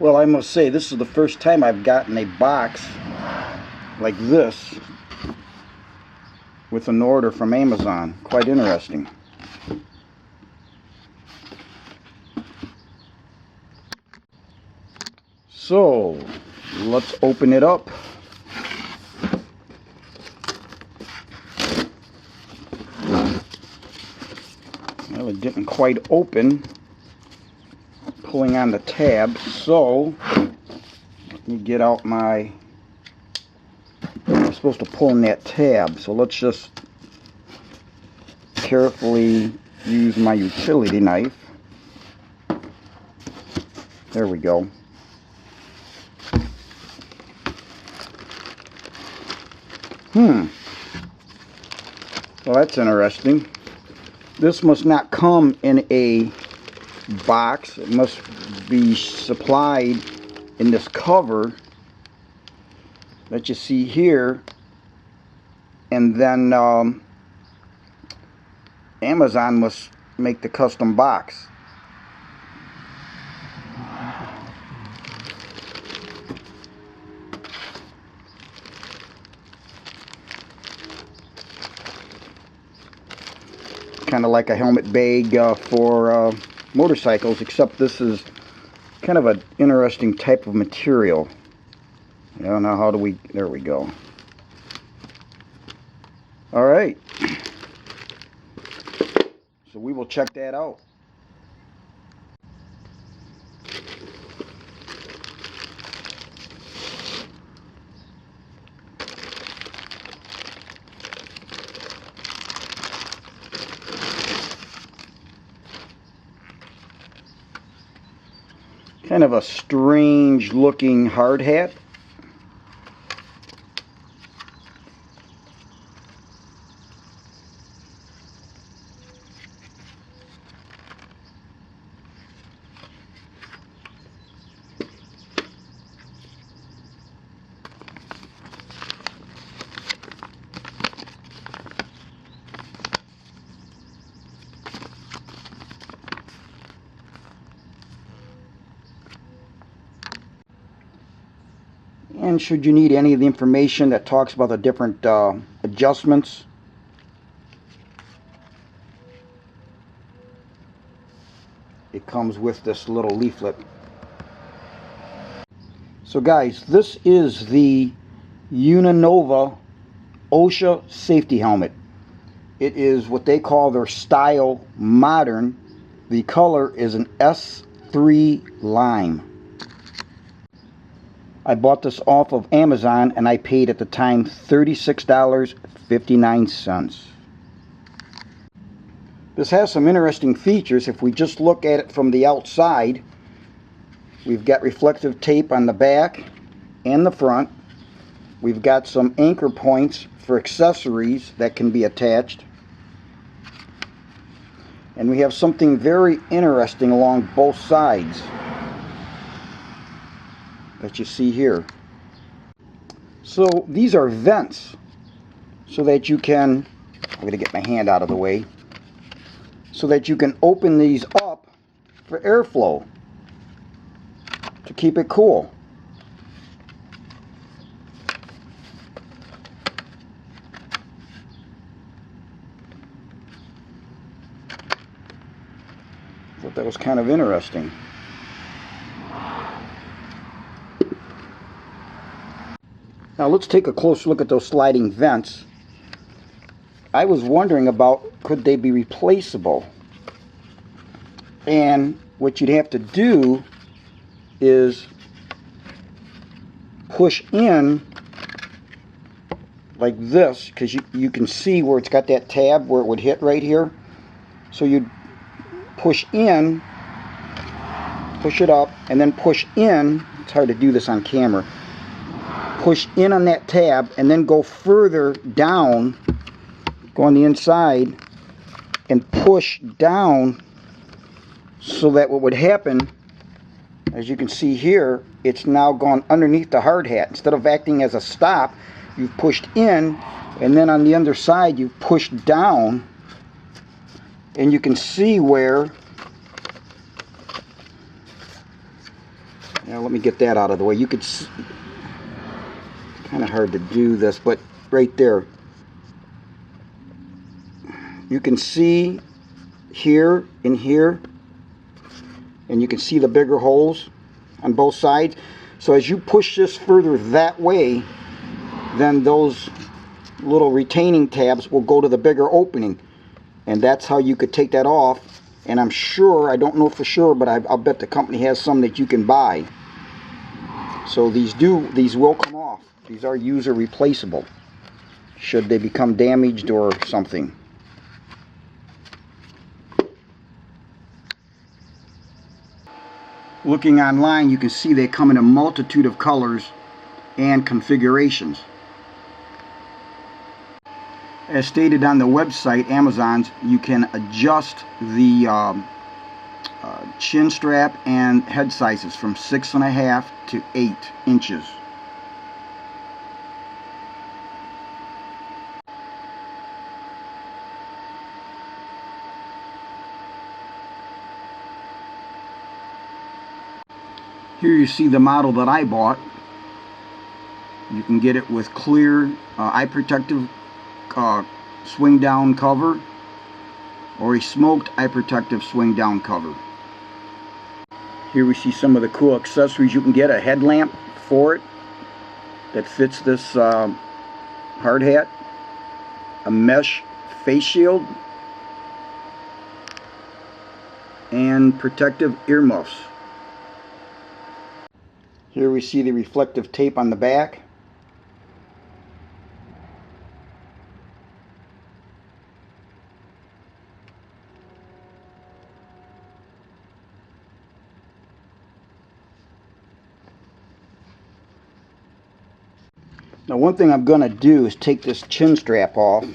Well, I must say, this is the first time I've gotten a box like this with an order from Amazon. Quite interesting. So, let's open it up. Well, it didn't quite open. Pulling on the tab, so let me get out my, I'm supposed to pull in that tab, so let's just carefully use my utility knife. There we go. Well, that's interesting. This must not come in a box. It must be supplied in this cover that you see here, and then Amazon must make the custom box. Kind of like a helmet bag for motorcycles, except this is kind of an interesting type of material. I don't know, how do we, there we go. Alright, so we will check that out. Kind of a strange looking hard hat. And should you need any of the information that talks about the different adjustments, it comes with this little leaflet. So guys, this is the UNINOVA OSHA Safety Helmet. It is what they call their Style Modern. The color is an S3 Lime. I bought this off of Amazon and I paid at the time $36.59. This has some interesting features. If we just look at it from the outside, we've got reflective tape on the back and the front. We've got some anchor points for accessories that can be attached. And we have something very interesting along both sides that you see here. So these are vents so that you can, I'm going to get my hand out of the way, so that you can open these up for airflow to keep it cool. I thought that was kind of interesting. Now let's take a close look at those sliding vents. I was wondering about, could they be replaceable? And what you'd have to do is push in like this, because you can see where it's got that tab where it would hit right here. So you'd push in, push it up, and then push in. It's hard to do this on camera. Push in on that tab and then go further down, go on the inside and push down, so that what would happen, as you can see here, it's now gone underneath the hard hat. Instead of acting as a stop, you've pushed in, and then on the underside you've pushed down, and you can see where, Now let me get that out of the way. You could see, kind of hard to do this, but right there, you can see here and here, and you can see the bigger holes on both sides. So as you push this further that way, then those little retaining tabs will go to the bigger opening, and that's how you could take that off. And I'm sure, I don't know for sure, but I'll bet the company has some that you can buy. So these will come off. These are user replaceable should they become damaged or something. Looking online, you can see they come in a multitude of colors and configurations. As stated on the website, Amazon's, you can adjust the chin strap and head sizes from 6.5 to 8 inches. Here you see the model that I bought. You can get it with clear eye protective swing down cover, or a smoked eye protective swing down cover. Here we see some of the cool accessories you can get. A headlamp for it that fits this hard hat, a mesh face shield, and protective earmuffs. Here we see the reflective tape on the back. Now one thing I'm going to do is take this chin strap off,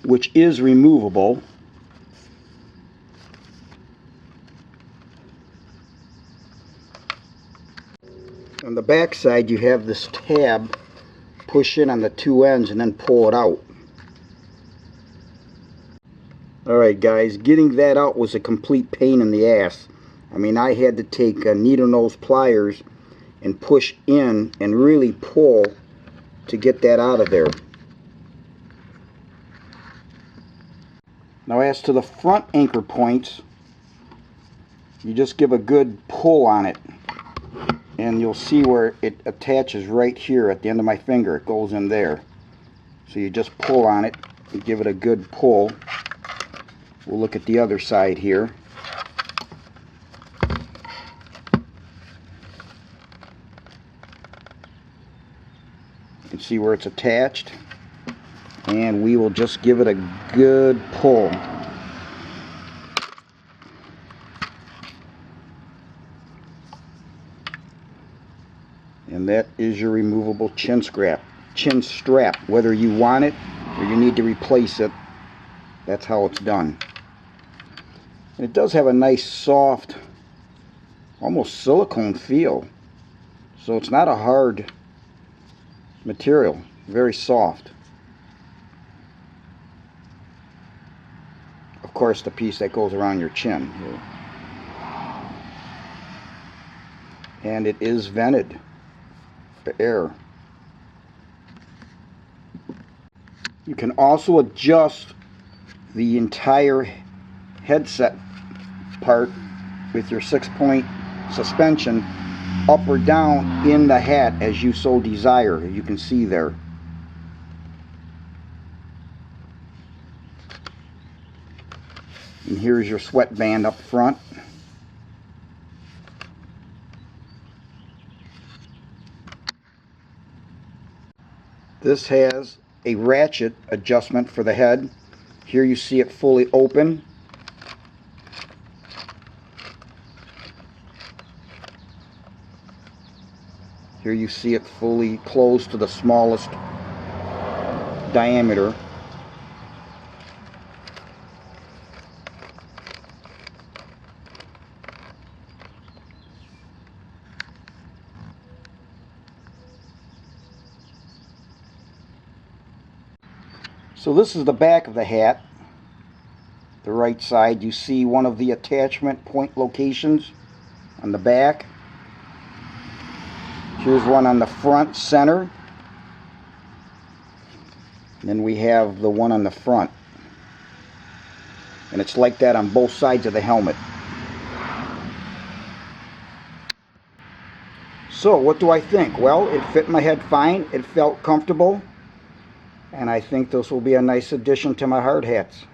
which is removable. On the back side you have this tab, push in on the two ends and then pull it out. Alright guys, getting that out was a complete pain in the ass. I mean, I had to take needle nose pliers and push in and really pull to get that out of there. Now as to the front anchor points, you just give a good pull on it, and you'll see where it attaches right here at the end of my finger. It goes in there. So you just pull on it and give it a good pull. We'll look at the other side here. You can see where it's attached, and we will just give it a good pull. And that is your removable chin strap. Whether you want it or you need to replace it, that's how it's done. And it does have a nice soft, almost silicone feel. So it's not a hard material, very soft. Of course, the piece that goes around your chin here. And it is vented for air. You can also adjust the entire headset part with your 6-point suspension up or down in the hat as you so desire. You can see there. And here's your sweatband up front. This has a ratchet adjustment for the head. Here you see it fully open. Here you see it fully closed to the smallest diameter. So this is the back of the hat. The right side, you see one of the attachment point locations on the back. Here's one on the front center. And then we have the one on the front. And it's like that on both sides of the helmet. So what do I think? Well, it fit my head fine. It felt comfortable. And I think this will be a nice addition to my hard hats.